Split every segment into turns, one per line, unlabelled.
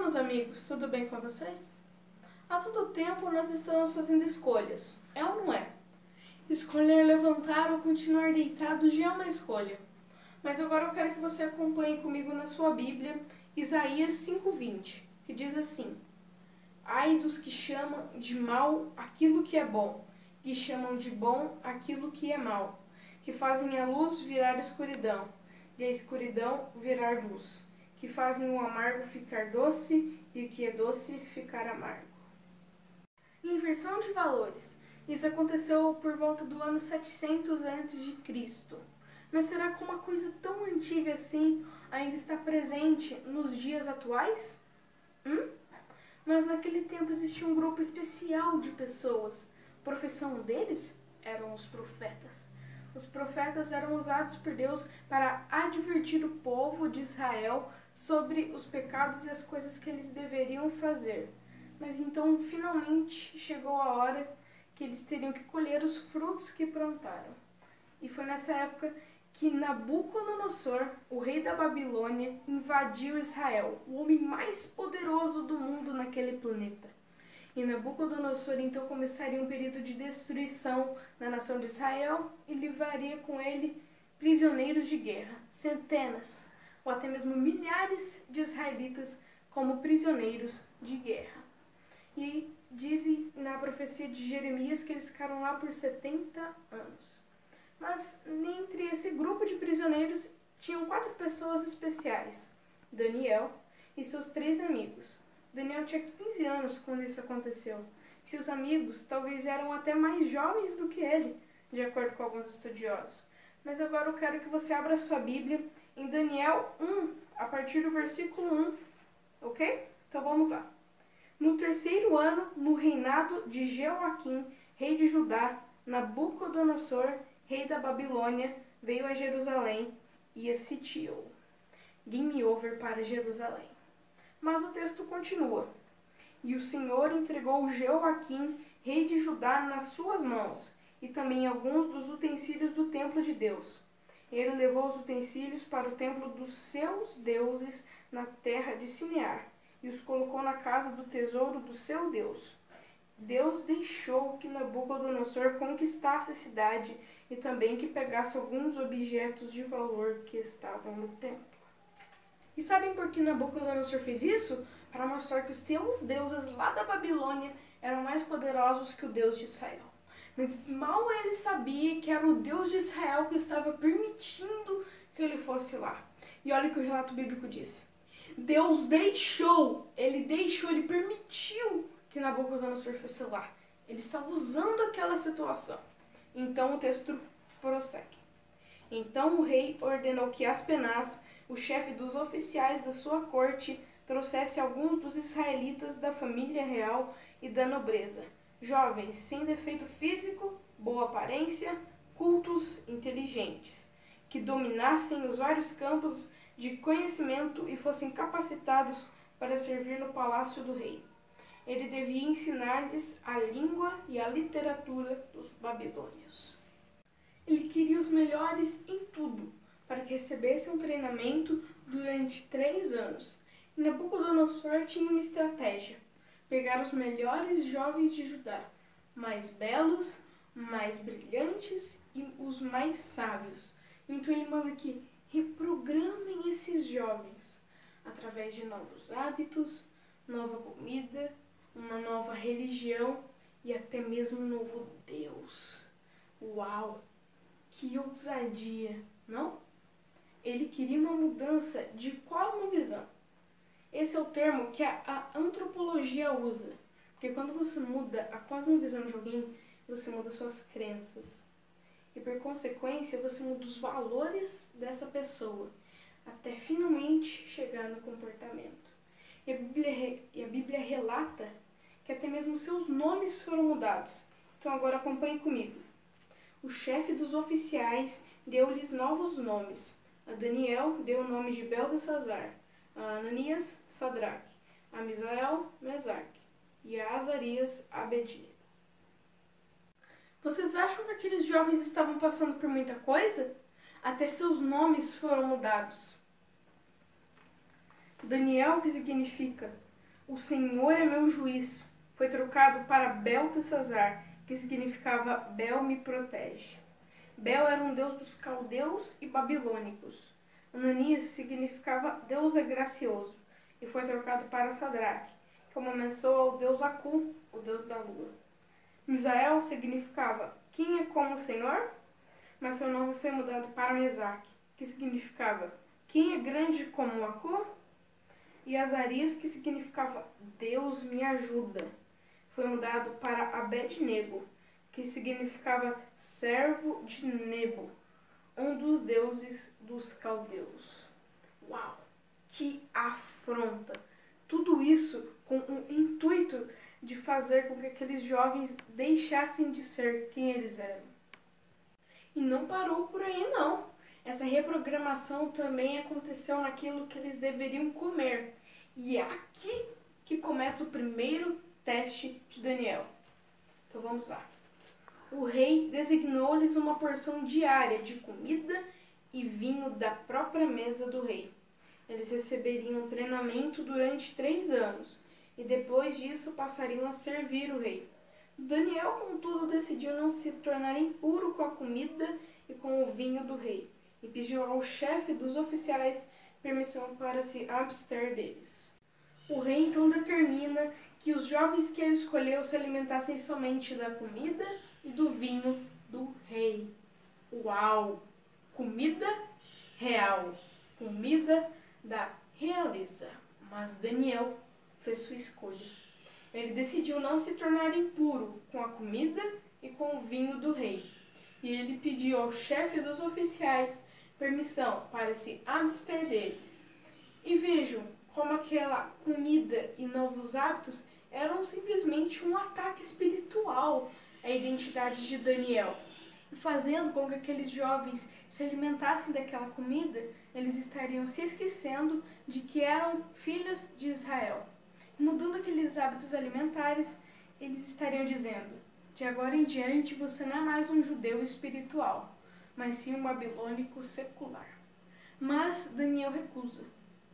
meus amigos, tudo bem com vocês? Há todo tempo nós estamos fazendo escolhas, é ou não é? Escolher levantar ou continuar deitado já é uma escolha. Mas agora eu quero que você acompanhe comigo na sua Bíblia, Isaías 5:20, que diz assim: Ai dos que chamam de mal aquilo que é bom, que chamam de bom aquilo que é mal, que fazem a luz virar escuridão, e a escuridão virar luz, que fazem o amargo ficar doce e o que é doce ficar amargo. Inversão de valores. Isso aconteceu por volta do ano 700 a.C. Mas será que uma coisa tão antiga assim ainda está presente nos dias atuais? Mas naquele tempo existia um grupo especial de pessoas. A profissão deles eram os profetas. Os profetas eram usados por Deus para advertir o povo de Israel sobre os pecados e as coisas que eles deveriam fazer. Mas então, finalmente, chegou a hora que eles teriam que colher os frutos que plantaram. E foi nessa época que Nabucodonosor, o rei da Babilônia, invadiu Israel, o homem mais poderoso do mundo naquele planeta. E Nabucodonosor então começaria um período de destruição na nação de Israel e levaria com ele prisioneiros de guerra, centenas ou até mesmo milhares de israelitas como prisioneiros de guerra. E dizem na profecia de Jeremias que eles ficaram lá por 70 anos. Mas entre esse grupo de prisioneiros tinham 4 pessoas especiais: Daniel e seus 3 amigos. Daniel tinha 15 anos quando isso aconteceu. Seus amigos talvez eram até mais jovens do que ele, de acordo com alguns estudiosos. Mas agora eu quero que você abra sua Bíblia em Daniel 1, a partir do versículo 1, ok? Então vamos lá. No 3º ano, no reinado de Jeoaquim, rei de Judá, Nabucodonosor, rei da Babilônia, veio a Jerusalém e a sitiou. Game over para Jerusalém. Mas o texto continua. E o Senhor entregou Jeoaquim, rei de Judá, nas suas mãos, e também alguns dos utensílios do templo de Deus. Ele levou os utensílios para o templo dos seus deuses na terra de Sinear, e os colocou na casa do tesouro do seu Deus. Deus deixou que Nabucodonosor conquistasse a cidade e também que pegasse alguns objetos de valor que estavam no templo. E sabem por que Nabucodonosor fez isso? Para mostrar que os seus deuses lá da Babilônia eram mais poderosos que o Deus de Israel. Mas mal ele sabia que era o Deus de Israel que estava permitindo que ele fosse lá. E olha o que o relato bíblico diz. Deus ele permitiu que Nabucodonosor fosse lá. Ele estava usando aquela situação. Então o texto prossegue. Então o rei ordenou que Aspenaz, o chefe dos oficiais da sua corte, trouxesse alguns dos israelitas da família real e da nobreza, jovens, sem defeito físico, boa aparência, cultos, inteligentes, que dominassem os vários campos de conhecimento e fossem capacitados para servir no palácio do rei. Ele devia ensinar-lhes a língua e a literatura dos babilônios. Ele queria os melhores em tudo, para que recebessem um treinamento durante 3 anos. E Nabucodonosor tinha uma estratégia: pegar os melhores jovens de Judá, mais belos, mais brilhantes e os mais sábios. Então ele manda que reprogramem esses jovens através de novos hábitos, nova comida, uma nova religião e até mesmo um novo Deus. Uau! Que ousadia, não? Ele queria uma mudança de cosmovisão. Esse é o termo que a antropologia usa. Porque quando você muda a cosmovisão de alguém, você muda suas crenças. E por consequência, você muda os valores dessa pessoa, até finalmente chegar no comportamento. E a Bíblia relata que até mesmo seus nomes foram mudados. Então agora acompanhe comigo. O chefe dos oficiais deu-lhes novos nomes. A Daniel deu o nome de Beltesazar, a Ananias, Sadraque, a Misael, Mesaque e a Azarias, Abednego. Vocês acham que aqueles jovens estavam passando por muita coisa? Até seus nomes foram mudados. Daniel, que significa O Senhor é meu juiz. Foi trocado para Beltesazar, que significava Bel me protege. Bel era um deus dos caldeus e babilônicos. Ananias significava Deus é gracioso, e foi trocado para Sadraque, que é uma menção ao deus Aku, o deus da lua. Misael significava quem é como o Senhor, mas seu nome foi mudado para Mesaque, que significava quem é grande como Aku, e Azarias, que significava Deus me ajuda, foi mudado para Abed-nego, que significava servo de Nebo, um dos deuses dos caldeus. Uau! Que afronta! Tudo isso com o intuito de fazer com que aqueles jovens deixassem de ser quem eles eram. E não parou por aí, não. Essa reprogramação também aconteceu naquilo que eles deveriam comer. E é aqui que começa o primeiro teste de Daniel. Então vamos lá. O rei designou-lhes uma porção diária de comida e vinho da própria mesa do rei. Eles receberiam treinamento durante 3 anos e depois disso passariam a servir o rei. Daniel, contudo, decidiu não se tornar impuro com a comida e com o vinho do rei e pediu ao chefe dos oficiais permissão para se abster deles. O rei então determina que os jovens que ele escolheu se alimentassem somente da comida e do vinho do rei. Uau! Comida real, comida da realeza. Mas Daniel fez sua escolha. Ele decidiu não se tornar impuro com a comida e com o vinho do rei. E ele pediu ao chefe dos oficiais permissão para se abster dele. E vejam como aquela comida e novos hábitos eram simplesmente um ataque espiritual à identidade de Daniel. E fazendo com que aqueles jovens se alimentassem daquela comida, eles estariam se esquecendo de que eram filhos de Israel. Mudando aqueles hábitos alimentares, eles estariam dizendo: de agora em diante você não é mais um judeu espiritual, mas sim um babilônico secular. Mas Daniel recusa.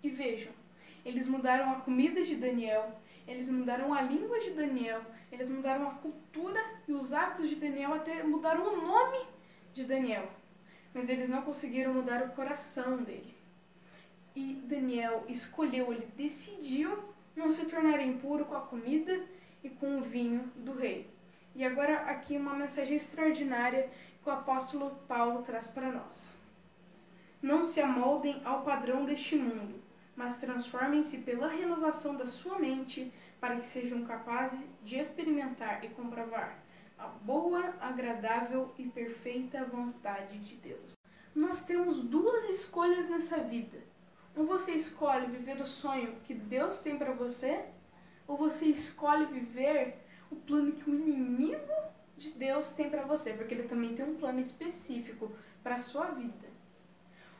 E vejam, eles mudaram a comida de Daniel, eles mudaram a língua de Daniel, eles mudaram a cultura e os hábitos de Daniel, até mudaram o nome de Daniel. Mas eles não conseguiram mudar o coração dele. E Daniel escolheu, ele decidiu não se tornar impuro com a comida e com o vinho do rei. E agora aqui uma mensagem extraordinária que o apóstolo Paulo traz para nós. Não se amoldem ao padrão deste mundo, mas transformem-se pela renovação da sua mente para que sejam capazes de experimentar e comprovar a boa, agradável e perfeita vontade de Deus. Nós temos 2 escolhas nessa vida. Ou você escolhe viver o sonho que Deus tem para você, ou você escolhe viver o plano que o inimigo de Deus tem para você, porque ele também tem um plano específico para a sua vida.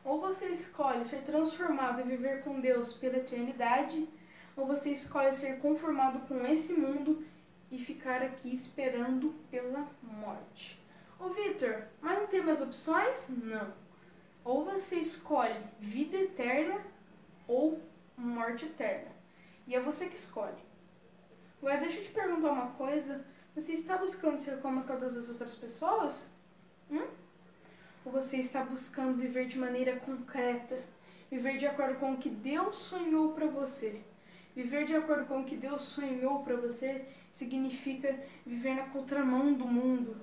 Ou você escolhe ser transformado e viver com Deus pela eternidade, ou você escolhe ser conformado com esse mundo e ficar aqui esperando pela morte. Ô Vitor, mas não tem mais opções? Não. Ou você escolhe vida eterna ou morte eterna. E é você que escolhe. Ué, deixa eu te perguntar uma coisa. Você está buscando ser como todas as outras pessoas? Ou você está buscando viver de maneira concreta? Viver de acordo com o que Deus sonhou para você? Viver de acordo com o que Deus sonhou para você significa viver na contramão do mundo.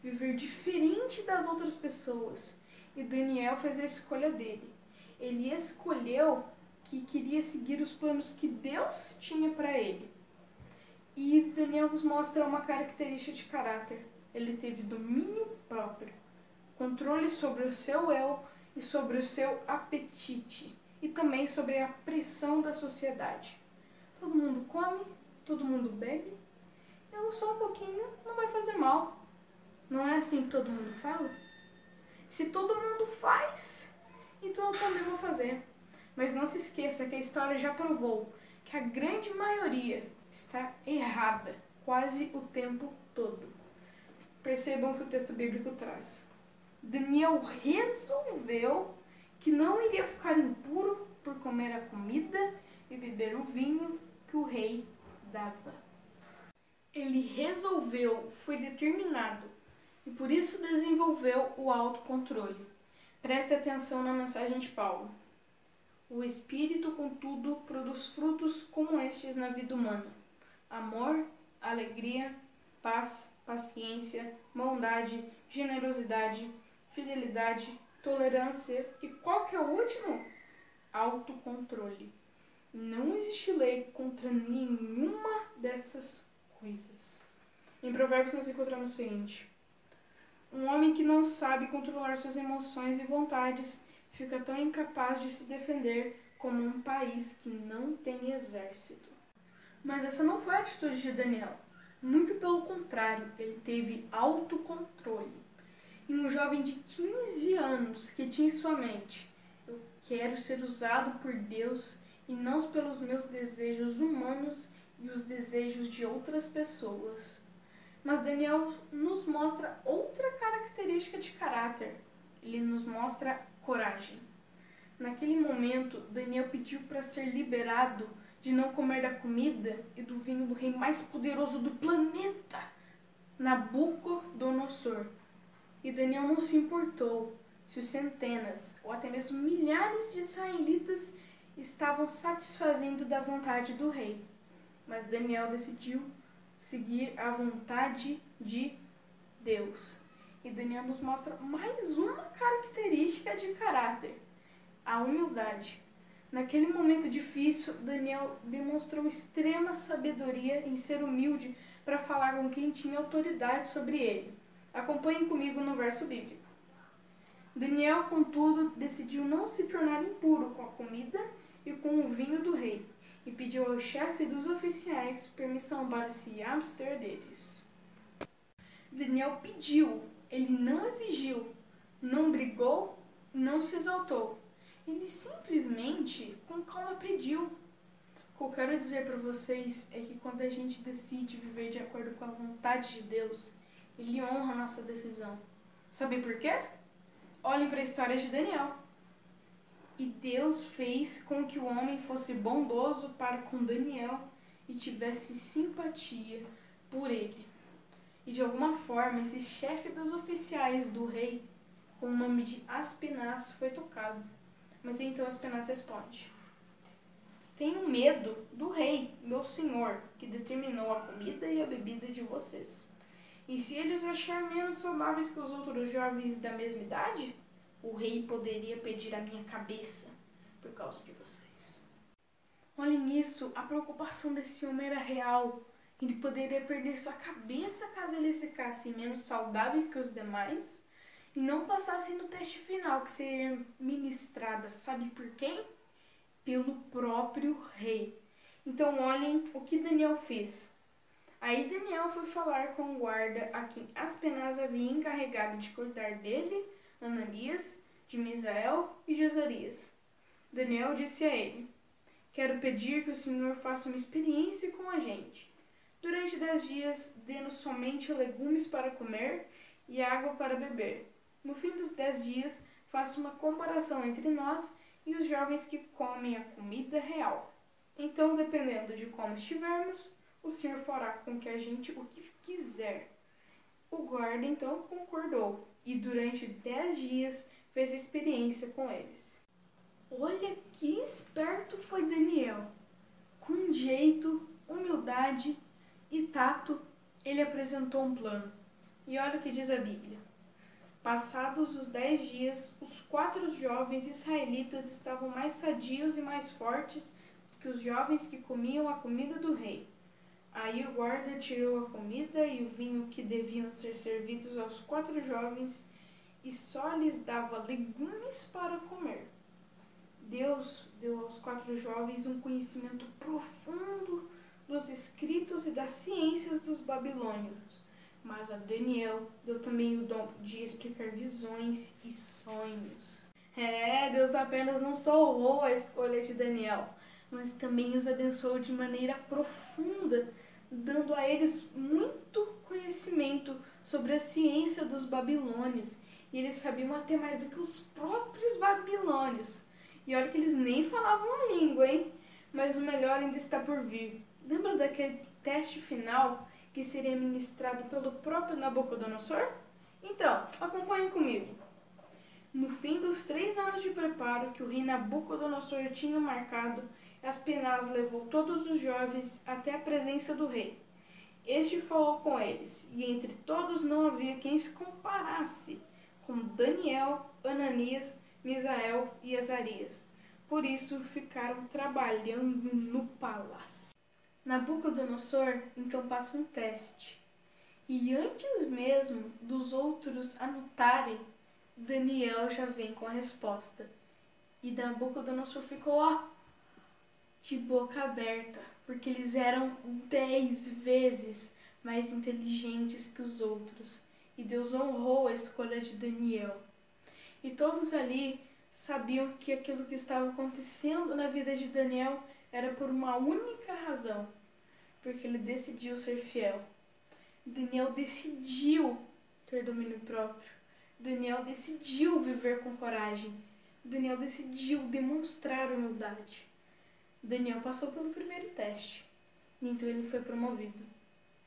Viver diferente das outras pessoas. E Daniel fez a escolha dele. Ele escolheu que queria seguir os planos que Deus tinha para ele. E Daniel nos mostra uma característica de caráter. Ele teve domínio próprio, controle sobre o seu eu e sobre o seu apetite. E também sobre a pressão da sociedade. Todo mundo come, todo mundo bebe. Eu só um pouquinho, não vai fazer mal. Não é assim que todo mundo fala? Se todo mundo faz, então eu também vou fazer. Mas não se esqueça que a história já provou que a grande maioria está errada quase o tempo todo. Percebam o que o texto bíblico traz. Daniel resolveu que não iria ficar impuro por comer a comida e beber o vinho que o rei dava. Ele resolveu, foi determinado e por isso desenvolveu o autocontrole. Preste atenção na mensagem de Paulo. O Espírito, contudo, produz frutos como estes na vida humana: amor, alegria, paz, paciência, bondade, generosidade, fidelidade, tolerância e qual que é o último? Autocontrole. Não existe lei contra nenhuma dessas coisas. Em Provérbios nós encontramos o seguinte: um homem que não sabe controlar suas emoções e vontades fica tão incapaz de se defender como um país que não tem exército. Mas essa não foi a atitude de Daniel. Muito pelo contrário, ele teve autocontrole. E um jovem de 15 anos que tinha em sua mente: eu quero ser usado por Deus e não pelos meus desejos humanos e os desejos de outras pessoas. Mas Daniel nos mostra outra característica de caráter. Ele nos mostra coragem. Naquele momento, Daniel pediu para ser liberado de não comer da comida e do vinho do rei mais poderoso do planeta, Nabucodonosor. E Daniel não se importou se os centenas ou até mesmo milhares de israelitas estavam satisfazendo da vontade do rei. Mas Daniel decidiu seguir a vontade de Deus. E Daniel nos mostra mais uma característica de caráter: a humildade. Naquele momento difícil, Daniel demonstrou extrema sabedoria em ser humilde para falar com quem tinha autoridade sobre ele. Acompanhem comigo no verso bíblico. Daniel, contudo, decidiu não se tornar impuro com a comida e com o vinho do rei, e pediu ao chefe dos oficiais permissão para se abster deles. Daniel pediu, ele não exigiu, não brigou, não se exaltou. Ele simplesmente, com calma, pediu. O que eu quero dizer para vocês é que quando a gente decide viver de acordo com a vontade de Deus, Ele honra a nossa decisão. Sabe por quê? Olhem para a história de Daniel. E Deus fez com que o homem fosse bondoso para com Daniel e tivesse simpatia por ele. E de alguma forma, esse chefe dos oficiais do rei, com o nome de Aspenaz, foi tocado. Mas então Aspenaz responde: tenho medo do rei, meu senhor, que determinou a comida e a bebida de vocês. E se ele os achar menos saudáveis que os outros jovens da mesma idade, o rei poderia pedir a minha cabeça por causa de vocês. Olhem nisso, a preocupação desse homem era real. Ele poderia perder sua cabeça caso eles ficassem menos saudáveis que os demais e não passassem no teste final, que seria ministrada, sabe por quem? Pelo próprio rei. Então olhem o que Daniel fez. Aí Daniel foi falar com o guarda a quem Aspenaz havia encarregado de cuidar dele, Ananias, de Misael e de Azarias. Daniel disse a ele: quero pedir que o Senhor faça uma experiência com a gente. Durante 10 dias, dê-nos somente legumes para comer e água para beber. No fim dos 10 dias, faça uma comparação entre nós e os jovens que comem a comida real. Então, dependendo de como estivermos, o Senhor fará com que a gente o que quiser. O guarda então concordou e durante 10 dias fez experiência com eles. Olha que esperto foi Daniel. Com jeito, humildade e tato, ele apresentou um plano. E olha o que diz a Bíblia. Passados os 10 dias, os 4 jovens israelitas estavam mais sadios e mais fortes que os jovens que comiam a comida do rei. Aí o guarda tirou a comida e o vinho que deviam ser servidos aos 4 jovens e só lhes dava legumes para comer. Deus deu aos 4 jovens um conhecimento profundo dos escritos e das ciências dos babilônios, mas a Daniel deu também o dom de explicar visões e sonhos. Deus apenas não salvou a escolha de Daniel, mas também os abençoou de maneira profunda, dando a eles muito conhecimento sobre a ciência dos babilônios. E eles sabiam até mais do que os próprios babilônios. E olha que eles nem falavam a língua, hein? Mas o melhor ainda está por vir. Lembra daquele teste final que seria ministrado pelo próprio Nabucodonosor? Então, acompanhe comigo. No fim dos 3 anos de preparo que o rei Nabucodonosor tinha marcado, Aspenaz levou todos os jovens até a presença do rei. Este falou com eles, e entre todos não havia quem se comparasse com Daniel, Ananias, Misael e Azarias. Por isso ficaram trabalhando no palácio. Nabucodonosor então passa um teste. E antes mesmo dos outros anotarem, Daniel já vem com a resposta. E Nabucodonosor ficou de boca aberta, porque eles eram 10 vezes mais inteligentes que os outros. E Deus honrou a escolha de Daniel. E todos ali sabiam que aquilo que estava acontecendo na vida de Daniel era por uma única razão, porque ele decidiu ser fiel. Daniel decidiu ter domínio próprio. Daniel decidiu viver com coragem. Daniel decidiu demonstrar humildade. Daniel passou pelo primeiro teste, e então ele foi promovido,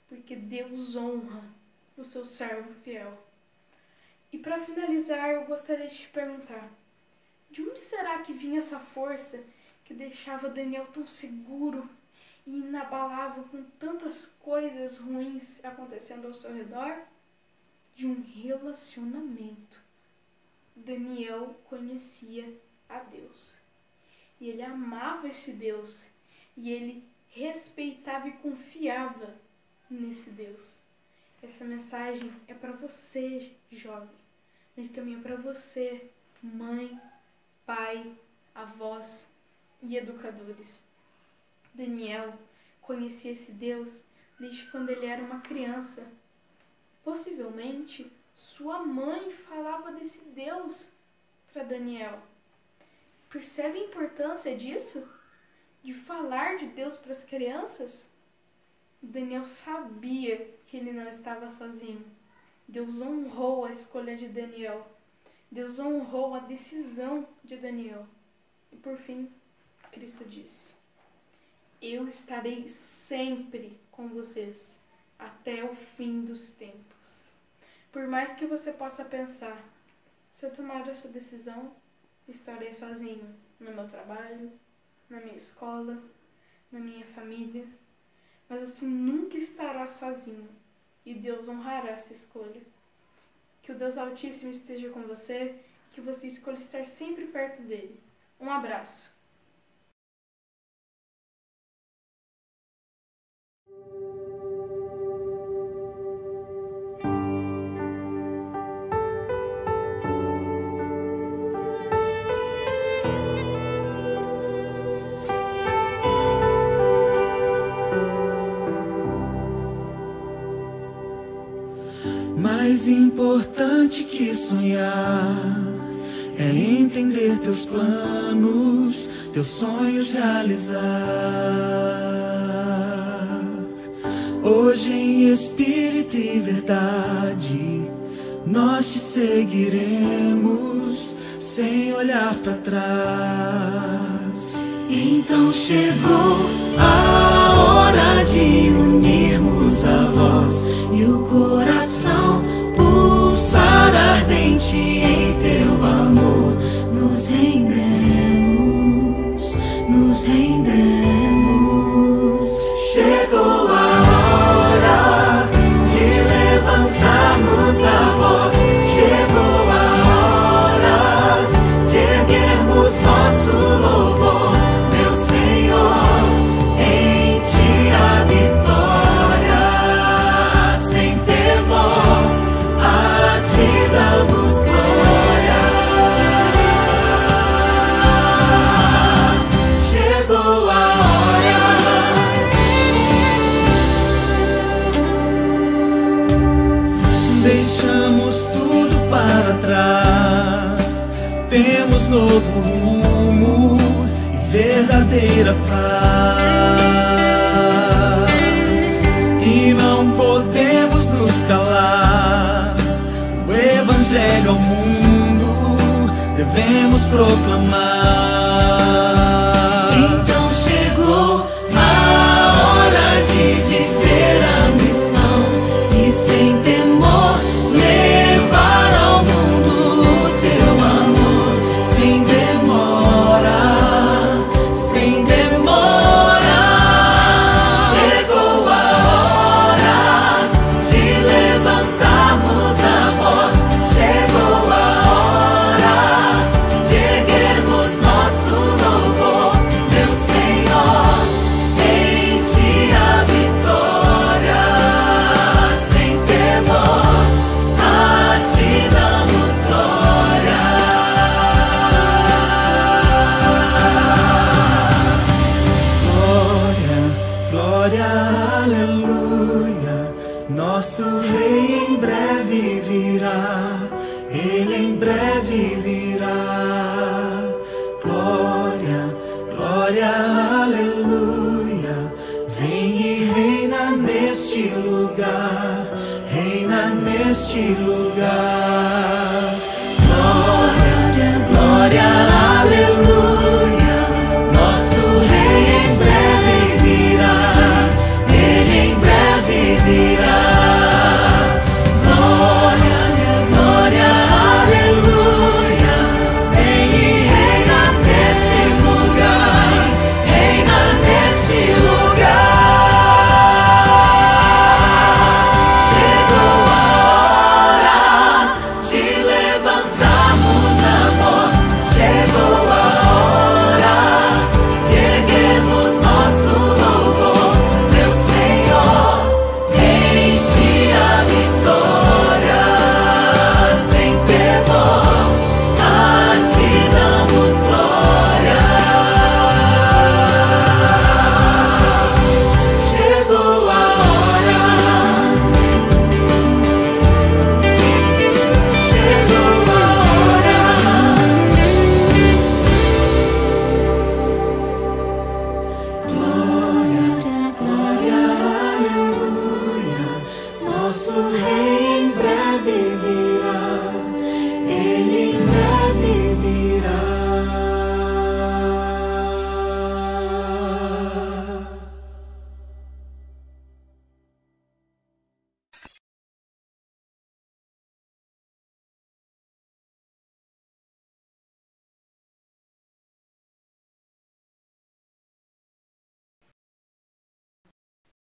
porque Deus honra o seu servo fiel. E para finalizar, eu gostaria de te perguntar, de onde será que vinha essa força que deixava Daniel tão seguro e inabalável com tantas coisas ruins acontecendo ao seu redor? De um relacionamento. Daniel conhecia a Deus. E ele amava esse Deus. E ele respeitava e confiava nesse Deus. Essa mensagem é para você, jovem. Mas também é para você, mãe, pai, avós e educadores. Daniel conhecia esse Deus desde quando ele era uma criança. Possivelmente, sua mãe falava desse Deus para Daniel. Percebe a importância disso? De falar de Deus para as crianças? Daniel sabia que ele não estava sozinho. Deus honrou a escolha de Daniel. Deus honrou a decisão de Daniel. E por fim, Cristo disse: eu estarei sempre com vocês até o fim dos tempos. Por mais que você possa pensar, se eu tomar essa decisão, estarei sozinho no meu trabalho, na minha escola, na minha família. Mas você nunca estará sozinho e Deus honrará essa escolha. Que o Deus Altíssimo esteja com você, que você escolha estar sempre perto dele. Um abraço.
Mais importante que sonhar é entender teus planos, teus sonhos realizar. Hoje em espírito e verdade nós te seguiremos sem olhar para trás. Então chegou a hora de unirmos a voz e o coração pulsar ardente em teu amor. Nos rendemos, nos rendemos. Chegou a hora de levantarmos a voz. Chegou a hora de erguermos nosso louvor, meu Senhor. Em ti a vitória, sem temor, a ti damos glória. Chegou a hora. Deixamos tudo para trás, temos novo rumo e verdadeira paz. E não podemos nos calar, o Evangelho ao mundo devemos proclamar. Então chegou glória, aleluia. Nosso Rei em breve virá, Ele em breve virá. Glória, glória, aleluia. Vem e reina neste lugar, reina neste lugar. Glória, glória, aleluia. Nosso Rei em breve virá, Ele em breve virá. Glória, glória, aleluia. Vem e reina neste lugar, reina neste lugar. Chegou a hora de levantarmos a voz. Chegou a hora de erguermos nosso louvor. Meu Senhor, em Ti a vitória. Sem temor, a Ti damos glória. Chegou a hora. Chegou a hora. Glória, glória, aleluia. Nosso Rei em breve virá, Ele em